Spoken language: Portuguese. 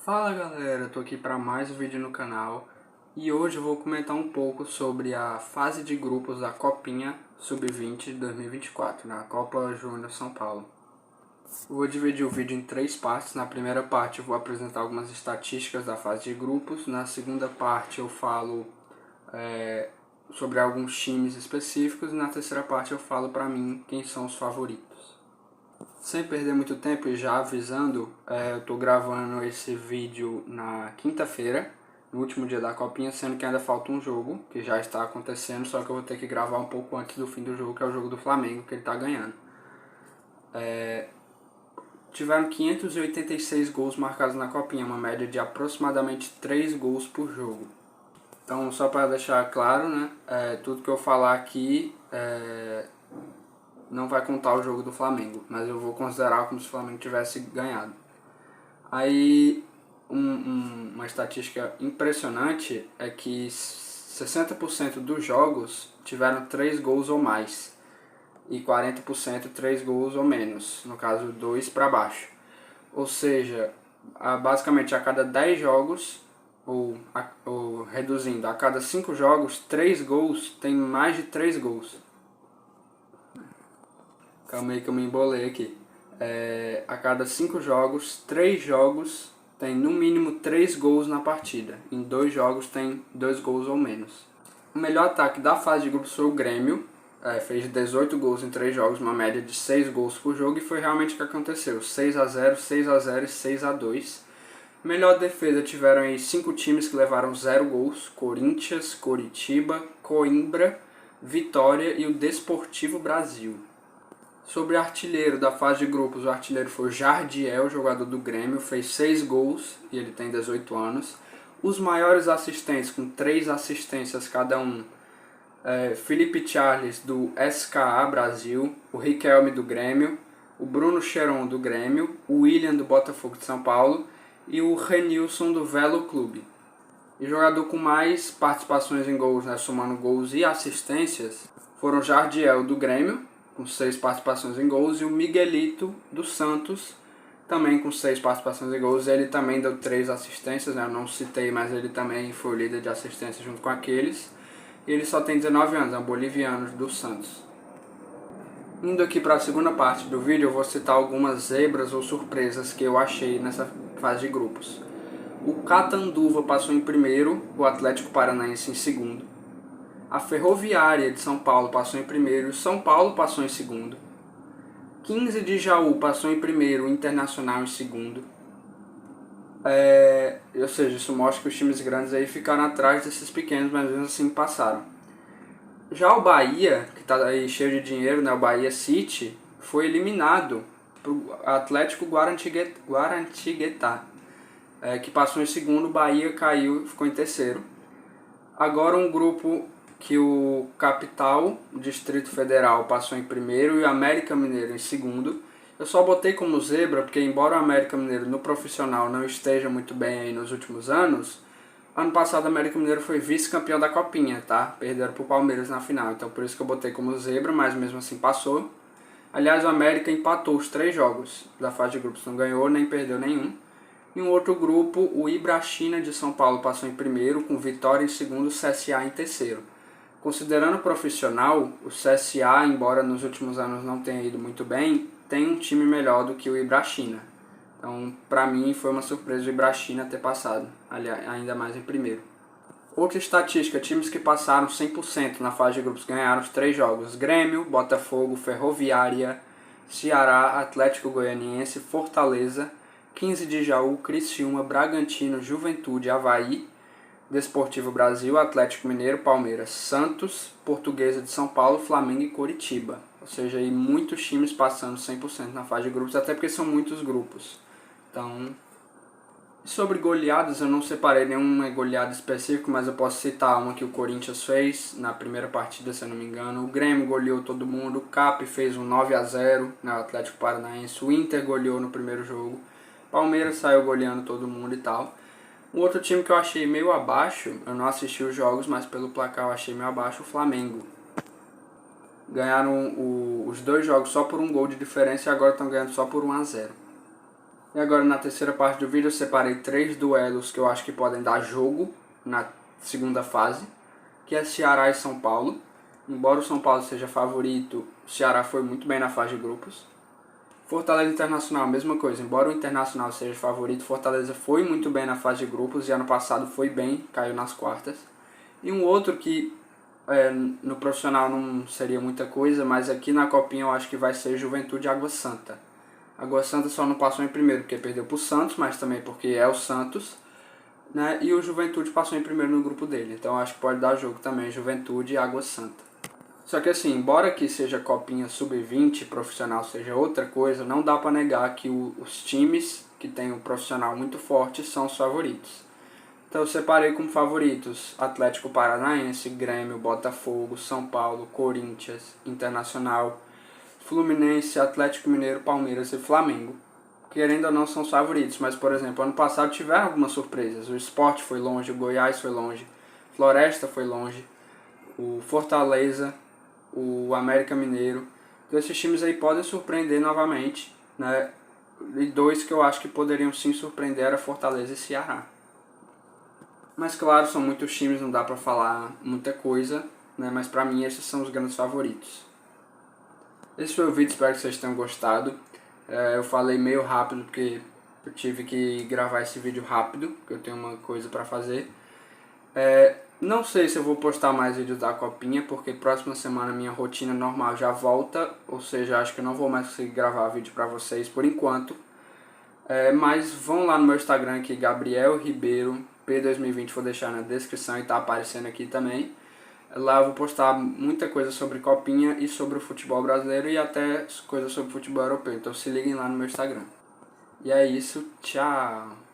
Fala galera, eu tô aqui para mais um vídeo no canal e hoje eu vou comentar um pouco sobre a fase de grupos da Copinha Sub-20 de 2024, na Copa Júnior São Paulo. Eu vou dividir o vídeo em três partes. Na primeira parte eu vou apresentar algumas estatísticas da fase de grupos, na segunda parte eu falo sobre alguns times específicos e na terceira parte eu falo para mim quem são os favoritos. Sem perder muito tempo e já avisando, eu tô gravando esse vídeo na quinta-feira, no último dia da Copinha, sendo que ainda falta um jogo, que já está acontecendo, só que eu vou ter que gravar um pouco antes do fim do jogo, que é o jogo do Flamengo, que ele tá ganhando. Tiveram 586 gols marcados na Copinha, uma média de aproximadamente 3 gols por jogo. Então, só para deixar claro, né, tudo que eu falar aqui não vai contar o jogo do Flamengo, mas eu vou considerar como se o Flamengo tivesse ganhado. Aí, uma estatística impressionante é que 60% dos jogos tiveram 3 gols ou mais e 40% 3 gols ou menos, no caso 2 para baixo. Ou seja, basicamente a cada 10 jogos, ou reduzindo, a cada 5 jogos, 3 gols tem mais de 3 gols. Calma aí que eu me embolei aqui. A cada 5 jogos, 3 jogos tem no mínimo 3 gols na partida. Em 2 jogos tem 2 gols ou menos. O melhor ataque da fase de grupos foi o Grêmio. Fez 18 gols em 3 jogos, uma média de 6 gols por jogo. E foi realmente o que aconteceu. 6-0, 6-0 e 6-2. Melhor defesa tiveram aí 5 times que levaram 0 gols. Corinthians, Coritiba, Coimbra, Vitória e o Desportivo Brasil. Sobre artilheiro da fase de grupos, o artilheiro foi Jardiel, jogador do Grêmio, fez 6 gols e ele tem 18 anos. Os maiores assistentes, com 3 assistências cada um, Felipe Charles do SKA Brasil, o Riquelme do Grêmio, o Bruno Cheron do Grêmio, o William do Botafogo de São Paulo e o Renilson do Velo Clube. E jogador com mais participações em gols, né, somando gols e assistências, foram Jardiel do Grêmio, com 6 participações em gols, e o Miguelito do Santos, também com 6 participações em gols. Ele também deu 3 assistências, né? Eu não citei, mas ele também foi o líder de assistência junto com aqueles. E ele só tem 19 anos, é um boliviano do Santos. Indo aqui para a segunda parte do vídeo, eu vou citar algumas zebras ou surpresas que eu achei nessa fase de grupos. O Catanduva passou em primeiro, o Atlético Paranaense em segundo. A Ferroviária de São Paulo passou em primeiro e o São Paulo passou em segundo. 15 de Jaú passou em primeiro, o Internacional em segundo. Ou seja, isso mostra que os times grandes aí ficaram atrás desses pequenos, mas mesmo assim passaram. Já o Bahia, que está aí cheio de dinheiro, né, o Bahia City, foi eliminado pro Atlético Guaratinguetá, que passou em segundo, o Bahia caiu e ficou em terceiro. Agora um grupo que o Capital, Distrito Federal, passou em primeiro e o América Mineiro em segundo. Eu só botei como zebra porque, embora o América Mineiro no profissional não esteja muito bem aí nos últimos anos, ano passado o América Mineiro foi vice-campeão da Copinha, tá? Perderam pro Palmeiras na final, então por isso que eu botei como zebra, mas mesmo assim passou. Aliás, o América empatou os 3 jogos da fase de grupos, não ganhou nem perdeu nenhum. Em um outro grupo, o Ibrachina de São Paulo passou em primeiro, com Vitória em segundo, o CSA em terceiro. Considerando profissional, o CSA, embora nos últimos anos não tenha ido muito bem, tem um time melhor do que o Ibrachina. Então, para mim, foi uma surpresa o Ibrachina ter passado, ainda mais em primeiro. Outra estatística, times que passaram 100% na fase de grupos ganharam os 3 jogos. Grêmio, Botafogo, Ferroviária, Ceará, Atlético Goianiense, Fortaleza, 15 de Jaú, Criciúma, Bragantino, Juventude, Avaí, Desportivo Brasil, Atlético Mineiro, Palmeiras, Santos, Portuguesa de São Paulo, Flamengo e Coritiba. Ou seja, aí muitos times passando 100% na fase de grupos, até porque são muitos grupos. Então, sobre goleadas, eu não separei nenhuma goleada específica, mas eu posso citar uma que o Corinthians fez na primeira partida, se eu não me engano. O Grêmio goleou todo mundo, o CAP fez um 9-0 no Atlético Paranaense, o Inter goleou no primeiro jogo, Palmeiras saiu goleando todo mundo e tal. Um outro time que eu achei meio abaixo, eu não assisti os jogos, mas pelo placar eu achei meio abaixo, o Flamengo. Ganharam os 2 jogos só por um gol de diferença e agora estão ganhando só por 1-0. E agora na terceira parte do vídeo eu separei 3 duelos que eu acho que podem dar jogo na segunda fase, que é Ceará e São Paulo. Embora o São Paulo seja favorito, o Ceará foi muito bem na fase de grupos. Fortaleza e Internacional, mesma coisa. Embora o Internacional seja favorito, Fortaleza foi muito bem na fase de grupos e ano passado foi bem, caiu nas quartas. E um outro que no profissional não seria muita coisa, mas aqui na Copinha eu acho que vai ser Juventude e Água Santa. Água Santa só não passou em primeiro porque perdeu para o Santos, mas também porque é o Santos, né? E o Juventude passou em primeiro no grupo dele. Então eu acho que pode dar jogo também, Juventude e Água Santa. Só que assim, embora que seja Copinha Sub-20, profissional seja outra coisa, não dá para negar que os times que tem um profissional muito forte são os favoritos. Então eu separei como favoritos Atlético Paranaense, Grêmio, Botafogo, São Paulo, Corinthians, Internacional, Fluminense, Atlético Mineiro, Palmeiras e Flamengo. Querendo ou não, são os favoritos, mas por exemplo, ano passado tiveram algumas surpresas. O Sport foi longe, o Goiás foi longe, Floresta foi longe, o Fortaleza, o América Mineiro. Então esses times aí podem surpreender novamente, né? E 2 que eu acho que poderiam sim surpreender era Fortaleza e Ceará. Mas claro, são muitos times, não dá pra falar muita coisa, né? Mas pra mim esses são os grandes favoritos. Esse foi o vídeo, espero que vocês tenham gostado. Eu falei meio rápido porque eu tive que gravar esse vídeo rápido, porque eu tenho uma coisa pra fazer. Não sei se eu vou postar mais vídeos da Copinha, porque próxima semana minha rotina normal já volta, ou seja, acho que eu não vou mais conseguir gravar vídeo pra vocês por enquanto. Mas vão lá no meu Instagram aqui, Gabriel Ribeiro P2020, vou deixar na descrição e tá aparecendo aqui também. Lá eu vou postar muita coisa sobre Copinha e sobre o futebol brasileiro e até coisas sobre o futebol europeu, então se liguem lá no meu Instagram. E é isso, tchau!